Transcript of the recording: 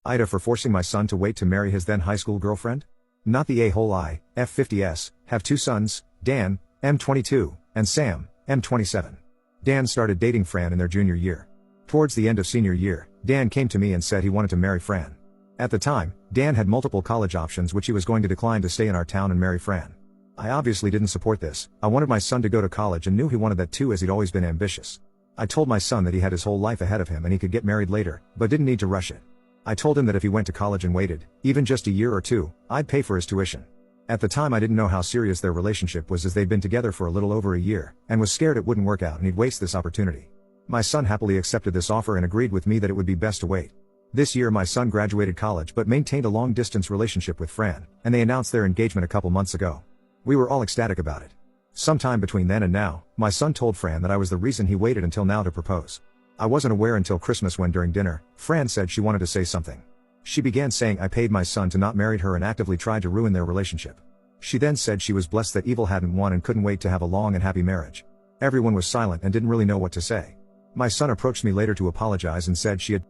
AITA for forcing my son to wait to marry his then high school girlfriend? Not the A-hole-I, F50S, have two sons, Dan, M22, and Sam, M27. Dan started dating Fran in their junior year. Towards the end of senior year, Dan came to me and said he wanted to marry Fran. At the time, Dan had multiple college options which he was going to decline to stay in our town and marry Fran. I obviously didn't support this. I wanted my son to go to college and knew he wanted that too, as he'd always been ambitious. I told my son that he had his whole life ahead of him and he could get married later, but didn't need to rush it. I told him that if he went to college and waited, even just a year or two, I'd pay for his tuition. At the time I didn't know how serious their relationship was, as they'd been together for a little over a year, and was scared it wouldn't work out and he'd waste this opportunity. My son happily accepted this offer and agreed with me that it would be best to wait. This year my son graduated college but maintained a long-distance relationship with Fran, and they announced their engagement a couple months ago. We were all ecstatic about it. Sometime between then and now, my son told Fran that I was the reason he waited until now to propose. I wasn't aware until Christmas when during dinner, Fran said she wanted to say something. She began saying I paid my son to not marry her and actively tried to ruin their relationship. She then said she was blessed that evil hadn't won and couldn't wait to have a long and happy marriage. Everyone was silent and didn't really know what to say. My son approached me later to apologize and said she had